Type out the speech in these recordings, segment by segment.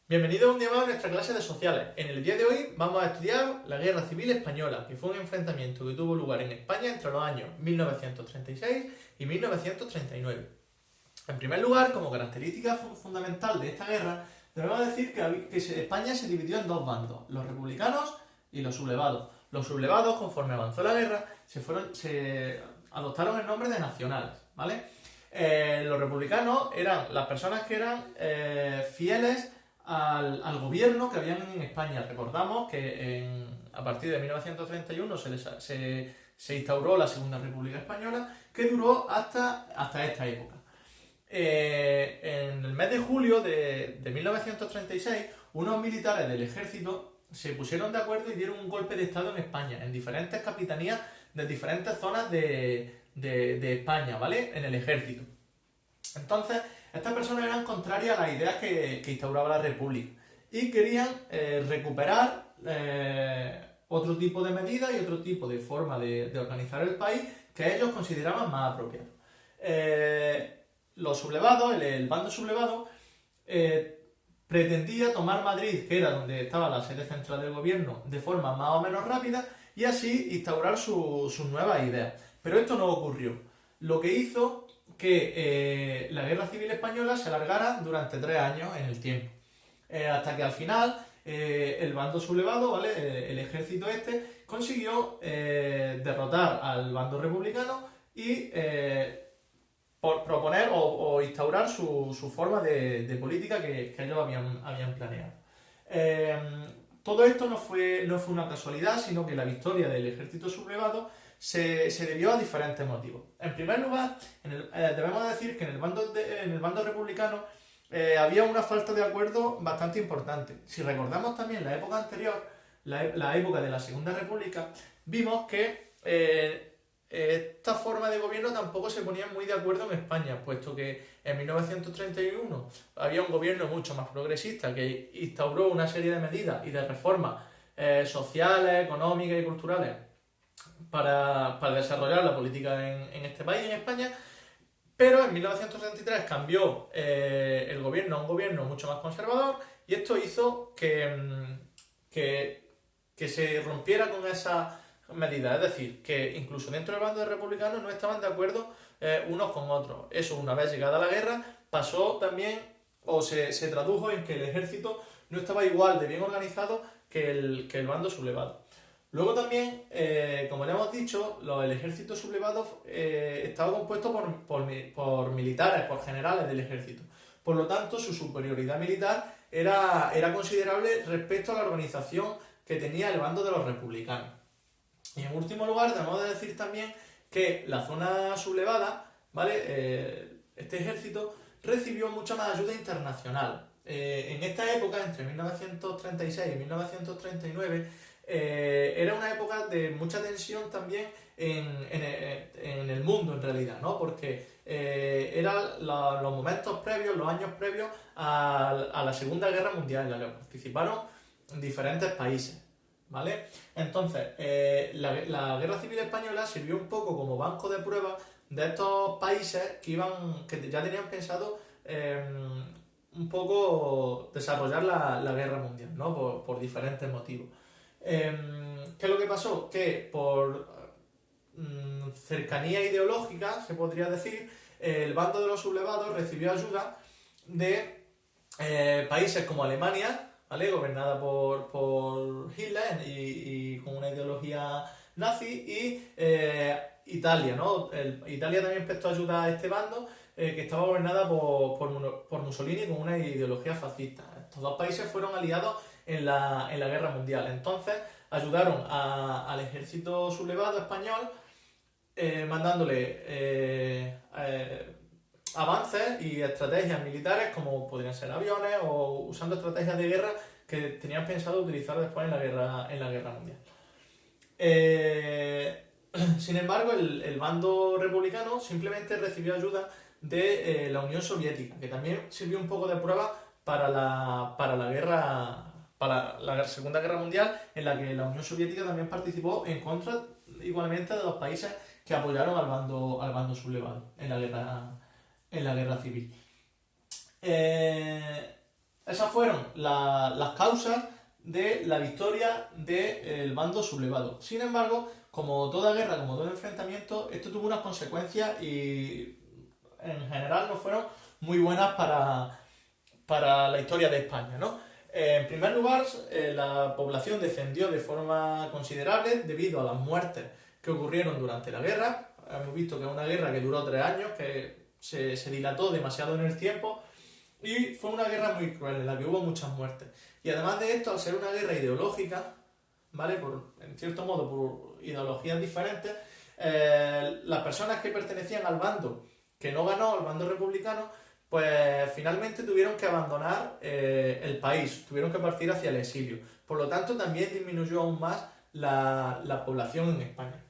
Bienvenidos un día más a nuestra clase de sociales. En el día de hoy vamos a estudiar la Guerra Civil Española, que fue un enfrentamiento que tuvo lugar en España entre los años 1936 y 1939. En primer lugar, como característica fundamental de esta guerra, debemos decir que España se dividió en dos bandos, los republicanos y los sublevados. Los sublevados, conforme avanzó la guerra, se adoptaron el nombre de nacionales, ¿vale? Los republicanos eran las personas que eran fieles al gobierno que habían en España. Recordamos que a partir de 1931 se instauró la Segunda República Española, que duró hasta esta época. En el mes de julio de 1936, unos militares del ejército se pusieron de acuerdo y dieron un golpe de estado en España, en diferentes capitanías de diferentes zonas de España, ¿vale? En el ejército. Entonces, estas personas eran contrarias a las ideas que instauraba la República y querían recuperar otro tipo de medidas y otro tipo de forma de organizar el país que ellos consideraban más apropiado. Los sublevados, el bando sublevado, pretendía tomar Madrid, que era donde estaba la sede central del gobierno, de forma más o menos rápida y así instaurar sus nuevas ideas. Pero esto no ocurrió. Lo que hizo que la Guerra Civil Española se alargara durante 3 años en el tiempo. Hasta que al final el bando sublevado, ¿vale? El ejército este, consiguió derrotar al bando republicano y por proponer o instaurar su forma de política que ellos habían planeado. Todo esto no fue una casualidad, sino que la victoria del ejército sublevado se debió a diferentes motivos. En primer lugar, debemos decir que en el bando republicano había una falta de acuerdo bastante importante. Si recordamos también la época anterior, la época de la Segunda República, vimos que esta forma de gobierno tampoco se ponía muy de acuerdo en España, puesto que en 1931 había un gobierno mucho más progresista que instauró una serie de medidas y de reformas sociales, económicas y culturales para desarrollar la política en este país, en España, pero en 1933 cambió el gobierno a un gobierno mucho más conservador y esto hizo que se rompiera con esa medida, es decir, que incluso dentro del bando de republicanos no estaban de acuerdo unos con otros. Eso, una vez llegada la guerra, pasó también o se tradujo en que el ejército no estaba igual de bien organizado que el bando sublevado. Luego también, como ya hemos dicho, el ejército sublevado estaba compuesto por militares, por generales del ejército. Por lo tanto, su superioridad militar era considerable respecto a la organización que tenía el bando de los republicanos. Y en último lugar, debemos de decir también que la zona sublevada, ¿vale? Este ejército recibió mucha más ayuda internacional. En esta época, entre 1936 y 1939, era una época de mucha tensión también en el mundo, en realidad, ¿no? Porque eran los momentos previos, los años previos a la Segunda Guerra Mundial, en la que participaron diferentes países. ¿Vale? Entonces, la Guerra Civil Española sirvió un poco como banco de pruebas de estos países que ya tenían pensado un poco desarrollar la guerra mundial, ¿no? Por diferentes motivos. ¿Qué es lo que pasó? Que por cercanía ideológica, se podría decir, el bando de los sublevados recibió ayuda de países como Alemania, ¿vale? Gobernada por Hitler y con una ideología nazi, y Italia, ¿no? Italia también prestó ayuda a este bando que estaba gobernada por Mussolini con una ideología fascista. Estos dos países fueron aliados en la Guerra Mundial. Entonces ayudaron al ejército sublevado español mandándole avances y estrategias militares como podrían ser aviones o usando estrategias de guerra que tenían pensado utilizar después en la guerra mundial. Sin embargo, el bando republicano simplemente recibió ayuda de la Unión Soviética, que también sirvió un poco de prueba para la Segunda Guerra Mundial, en la que la Unión Soviética también participó en contra igualmente de los países que apoyaron al bando sublevado en la guerra civil. Esas fueron las causas de la victoria del bando sublevado. Sin embargo, como toda guerra, como todo enfrentamiento, esto tuvo unas consecuencias y en general no fueron muy buenas para la historia de España, ¿no? En primer lugar, la población descendió de forma considerable debido a las muertes que ocurrieron durante la guerra. Hemos visto que es una guerra que duró 3 años, que se dilató demasiado en el tiempo y fue una guerra muy cruel en la que hubo muchas muertes. Y además de esto, al ser una guerra ideológica, ¿vale? En cierto modo, por ideologías diferentes, las personas que pertenecían al bando que no ganó, al bando republicano, pues finalmente tuvieron que abandonar el país, tuvieron que partir hacia el exilio. Por lo tanto, también disminuyó aún más la población en España.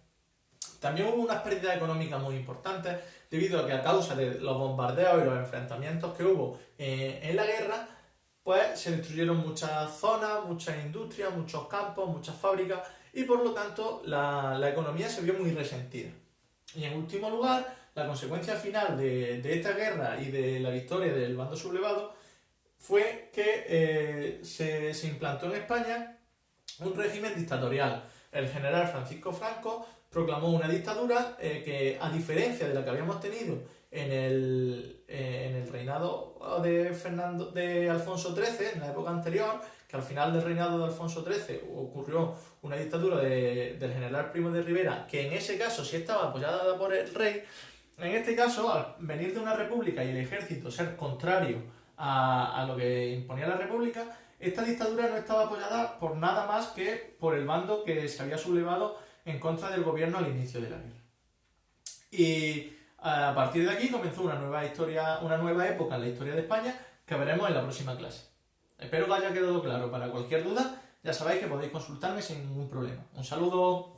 También hubo unas pérdidas económicas muy importantes debido a que a causa de los bombardeos y los enfrentamientos que hubo en la guerra, pues se destruyeron muchas zonas, muchas industrias, muchos campos, muchas fábricas y por lo tanto la economía se vio muy resentida. Y en último lugar, la consecuencia final de esta guerra y de la victoria del bando sublevado fue que se implantó en España un régimen dictatorial. El general Francisco Franco proclamó una dictadura que, a diferencia de la que habíamos tenido en el reinado de Alfonso XIII, en la época anterior, que al final del reinado de Alfonso XIII ocurrió una dictadura del general Primo de Rivera, que en ese caso sí estaba apoyada por el rey. En este caso, al venir de una república y el ejército ser contrario a lo que imponía la república, esta dictadura no estaba apoyada por nada más que por el bando que se había sublevado en contra del gobierno al inicio de la guerra. Y a partir de aquí comenzó una nueva historia, una nueva época en la historia de España que veremos en la próxima clase. Espero que haya quedado claro. Para cualquier duda, ya sabéis que podéis consultarme sin ningún problema. Un saludo.